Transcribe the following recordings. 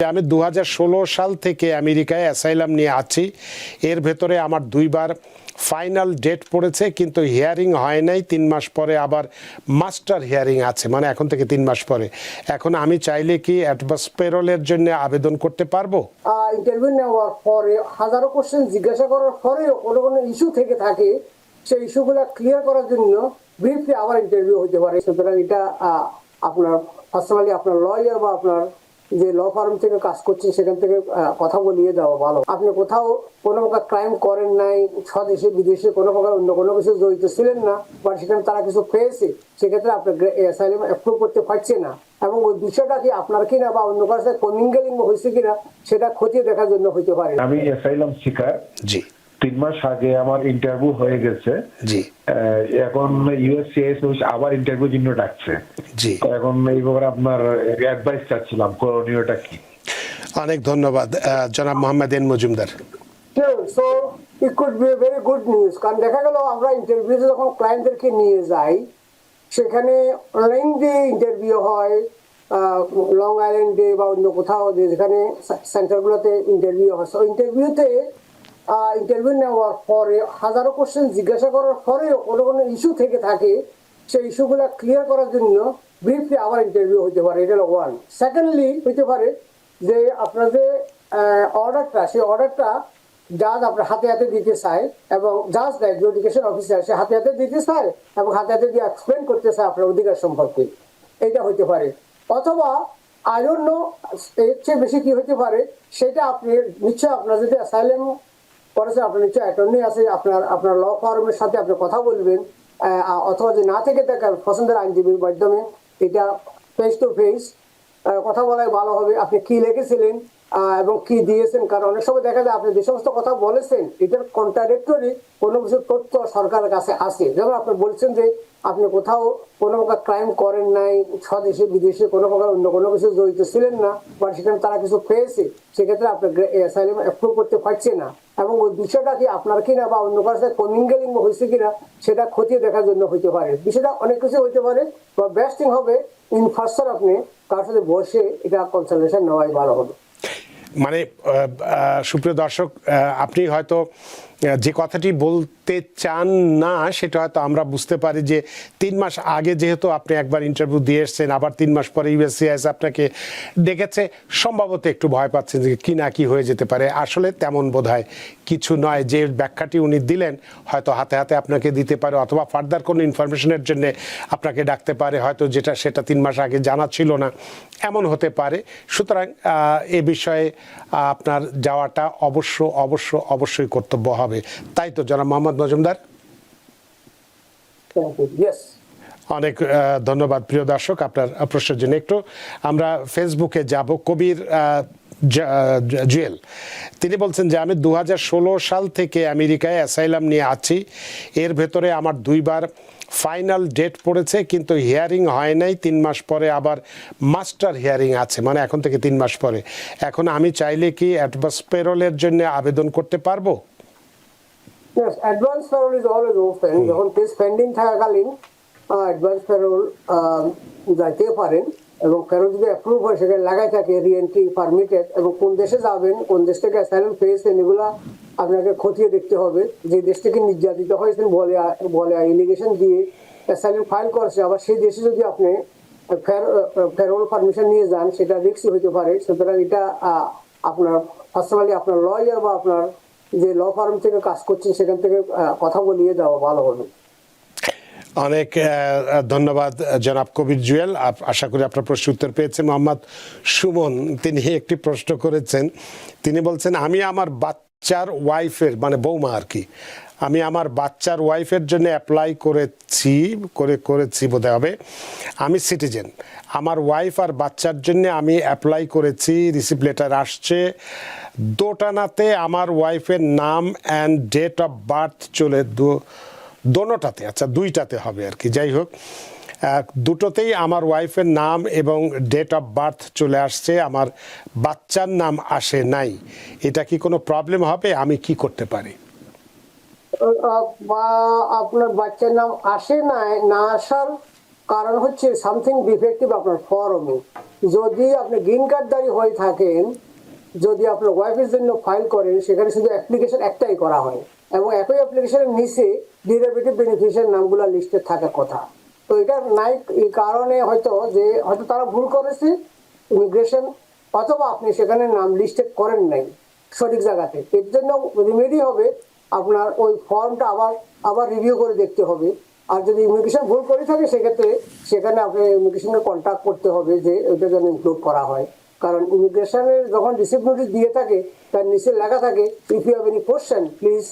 আমি 2016 সাল থেকে আমেরিকায় অ্যাসাইলাম নিয়ে আছি। এর ভেতরে আমার দুইবার ফাইনাল ডেট পড়েছে, কিন্তু হিয়ারিং হয় নাই। 3 মাস পরে আবার মাস্টার হিয়ারিং আছে, মানে এখন থেকে 3 মাস পরে। এখন আমি চাইলে কি অ্যাডভান্স পেরোলের জন্য আবেদন করতে পারবো? ইন্টারভিউ নেওয়ার পরে হাজারো কোশ্চেন জিজ্ঞাসা করার পরেও কোনো কোনো ইস্যু থেকে থাকে, সেই ইস্যুগুলো ক্লিয়ার করার জন্য ব্রিফলি আবার ইন্টারভিউ হতে পারে। সুতরাং এটা আপনার পার্সোনালি আপনার লয়ার বা আপনার যে ল ফার্ম থেকে কাজ করছেন সেখান থেকে কথা বলিয়ে দেওয়া ভালো। আপনি কোথাও কোনো প্রকার ক্রাইম করেন নাই, স্বদেশে বিদেশে কোনো প্রকার অন্য কোনো কিছু জড়িত ছিলেন না, বা সেখানে তারা কিছু পেয়েছে, সেক্ষেত্রে আপনার অ্যাসাইলাম অ্যাপ্রুভ করতে পারছে না, এবং ওই বিষয়টা কি আপনার কিনা বা অন্য কারোর সাথে কমিঙ্গেলিং হয়েছে কিনা সেটা খতিয়ে দেখার জন্য হতে পারে। আমি অ্যাসাইলাম শিকার। জি। 3 মাস আগে আমার ইন্টারভিউ হয়ে গেছে। জি। এখন ইউএসসিআইএস আবার ইন্টারভিউর জন্য ডাকছে। জি। এখন এই ব্যাপারে আপনার অ্যাডভাইস চাচ্ছিলাম, করণীয়টা কি? অনেক ধন্যবাদ জনাব Mohammad N Majumdar. So it could be very good news, কারণ দেখা গেল আমরা ইন্টারভিউতে যখন ক্লায়েন্টদেরকে নিয়ে যাই সেখানে লেন্দি ইন্টারভিউ হয় লং আইল্যান্ডে বা অন্য কোথাও, যেখানে সেন্টারগুলোতে ইন্টারভিউ হয়। সো ইন্টারভিউ নেওয়ার পরে হাজারো কোশ্চেন জিজ্ঞাসা করার পরেও কোনো কোনো ইস্যু থেকে থাকে, সেই ইস্যুগুলো ক্লিয়ার করার জন্য ব্রিফলি আবার ইন্টারভিউ হতে পারে। এটা হলো ওয়ান। সেকেন্ডলি হতে পারে যে আপনার যে অর্ডারটা, সেই অর্ডারটা জাজ আপনার হাতে হাতে দিতে চায়, এবং জাজ দেয় এডুকেশন অফিসার, সে হাতে হাতে দিতে চায় এবং হাতে হাতে দিয়ে এক্সপ্লেন করতে চায় আপনার অধিকার সম্পর্কে। এইটা হতে পারে। অথবা আই ডোন্ট নো এর চেয়ে বেশি কি হতে পারে, সেটা আপনি নিশ্চয় আপনার যদি অ্যাসাইলাম করেছে, আপনার নিশ্চয় অ্যাটর্নি আছে, আপনার ল ফার্মের সাথে আপনি কথা বলবেন, অথবা যে না থেকে থাকেন পছন্দের আইনজীবীর মাধ্যমে এটা ফেস টু ফেস কথা বলাই ভালো হবে। আপনি কি লিখেছিলেন এবং কি দিয়েছেন, কারণ অনেক সময় দেখা যায় আপনি যে সমস্ত কথা বলেছেন এটার কন্ট্রাডিক্টরি কোনো কিছু তথ্য সরকারের কাছে আছে। যেমন আপনি বলছেন যে আপনি কোথাও কোনো প্রকার ক্রাইম করেন নাই, স্বদেশে বিদেশে কোনো প্রকার অন্য কোনো কিছু জড়িত ছিলেন না, বা সেখানে তারা কিছু পেয়েছে, সেক্ষেত্রে আপনার অ্যাসাইলাম অ্যাপ্রুভ করতে পারছে না, এবং ওই বিষয়টা কি আপনার কিনা বা অন্য কারোর সাথে কমিঙ্গেলিং হয়েছে কিনা সেটা খতিয়ে দেখার জন্য হতে পারে। বিষয়টা অনেক কিছু হতে পারে, বা বেস্ট থিং হবে ইন ফার্স্টার আপনি কারোর সাথে বসে এটা কনসালটেশন নেওয়াই ভালো হবে। মানে সুপ্রিয় দর্শক, আপনি হয়তো যে কথাটি বলতে চান না সেটা হয়তো আমরা বুঝতে পারি, যে 3 মাস আগে যেহেতু আপনি একবার ইন্টারভিউ দিয়ে এসছেন, আবার 3 মাস পরে ইউএসসিআইএস আপনাকে ডেকেছে, সম্ভবত একটু ভয় পাচ্ছেন যে কি না কি হয়ে যেতে পারে। আসলে তেমন বোধহয় কিছু নয়। যে ব্যাখ্যাটি উনি দিলেন হয়তো হাতে হাতে আপনাকে দিতে পারে, অথবা ফার্দার কোনো ইনফরমেশনের জন্য আপনাকে ডাকতে পারে, হয়তো সেটা 3 মাস আগে জানা ছিল না, এমন হতে পারে। সুতরাং এ বিষয়ে আপনার যাওয়াটা অবশ্যই কর্তব্য হবে, তাই তো জনাব মোহাম্মদ মজুমদার? অনেক ধন্যবাদ প্রিয় দর্শক আপনার প্রশ্নের জন্য। একটু আমরা ফেসবুকে যাব। কবির জুয়েল তিনি বলছেন যে আমি 2016 সাল থেকে আমেরিকায় অ্যাসাইলাম নিয়ে আছি। এর ভেতরে আমার দুইবার ফাইনাল ডেট পড়েছে, কিন্তু হিয়ারিং হয় নাই। 3 মাস পরে আবার মাস্টার হিয়ারিং আছে, মানে এখন থেকে 3 মাস পরে। এখন আমি চাইলে কি অ্যাডভান্স পেরোলের জন্য আবেদন করতে পারবো? Yes, advance parole is always open. যখন কেস পেন্ডিং থাকাকালীন অ্যাডভান্স প্যারোল যাইতে পারেন, এবং প্যারোল যদি অ্যাপ্রুভ হয় সেখানে লাগাই থাকে রিএন্ট্রি পারমিটেড, এবং কোন দেশে যাবেন, কোন দেশ থেকে অ্যাসাইলাম পেয়েছেন, এগুলা আপনাকে খতিয়ে দেখতে হবে। যে দেশ থেকে নির্যাতিত হয়েছেন বলে এলিগেশন দিয়ে অ্যাসাইলাম ফাইল করছে, আবার সেই দেশে যদি আপনি প্যারোল পারমিশন নিয়ে যান সেটা রিস্কি হতে পারে। সুতরাং এটা আপনার পার্সোনালি আপনার লয়ার বা আপনার যে ল ফার্ম থেকে কাজ করছেন সেখান থেকে কথা বলিয়ে দেওয়া ভালো হবে। অনেক ধন্যবাদ জনাব কবির জুয়েল। আশা করি আপনার প্রশ্ন উত্তর পেয়েছেন। মোহাম্মদ সুমন তিনি একটি প্রশ্ন করেছেন। তিনি বলছেন আমি আমার বাচ্চার ওয়াইফের, মানে বৌমা আর কি, আমি আমার বাচ্চার ওয়াইফের জন্য অ্যাপ্লাই করেছি বোধহয় হবে। আমি সিটিজেন, আমার ওয়াইফ আর বাচ্চার জন্য আমি অ্যাপ্লাই করেছি, রিসিপ্ট লেটার আসছে। দোটানাতে আমার ওয়াইফের নাম অ্যান্ড ডেট অফ বার্থ চলে দোনোটাতে, আচ্ছা দুইটাতে হবে আর কি, যাই হোক দুটোতেই আমার ওয়াইফের নাম এবং ডেট অফ বার্থ চলে আসছে, আমার বাচ্চার নাম আসে নাই। এটা কি কোনো প্রবলেম হবে? আমি কি করতে পারি? আপনার বাচ্চার নাম আসে নাই, না আসার কারণ হচ্ছে সামথিং ডিফেক্টিভ আপনার ফর্মে। যদি আপনি গ্রিন কার্ডধারী হয়ে থাকেন, যদি আপনার ওয়াইফের জন্য ফাইল করেন, সেখানে শুধু অ্যাপ্লিকেশন একটাই করা হয় এবং একই অ্যাপ্লিকেশনের নিচে ডেরিভেটিভ বেনিফিশিয়ারি নামগুলো লিস্টে থাকার কথা। তো এটা নাই, এই কারণে হয়তো তারা ভুল করেছে ইমিগ্রেশন, অথবা আপনি সেখানে নাম লিস্টে করেন নাই সঠিক জায়গাতে। এর জন্য রেমেডি হবে আপনার ওই ফর্মটা আবার রিভিউ করে দেখতে হবে। আর যদি ইমিগ্রেশন ভুল করে থাকে সেক্ষেত্রে সেখানে আপনি ইমিগ্রেশনকে কন্ট্যাক্ট করতে হবে যে ওইটা যেন ইনক্লুড করা হয়। কারণ ইমিগ্রেশনের যখন রিসিভ নোটিস দিয়ে থাকে তার নিচে লেখা থাকে if you have any question please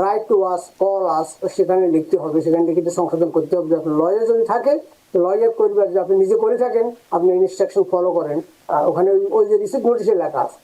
write to us, call us, সেখানে লিখতে হবে, সেখানে লিখিত সংশোধন করতে হবে। আপনার লয়ার যদি থাকে লয়ার করবে, যদি আপনি নিজে করে থাকেন আপনি ইনস্ট্রাকশন ফলো করেন, ওখানে ওই যে রিসিভ নোটিশে লেখা আছে।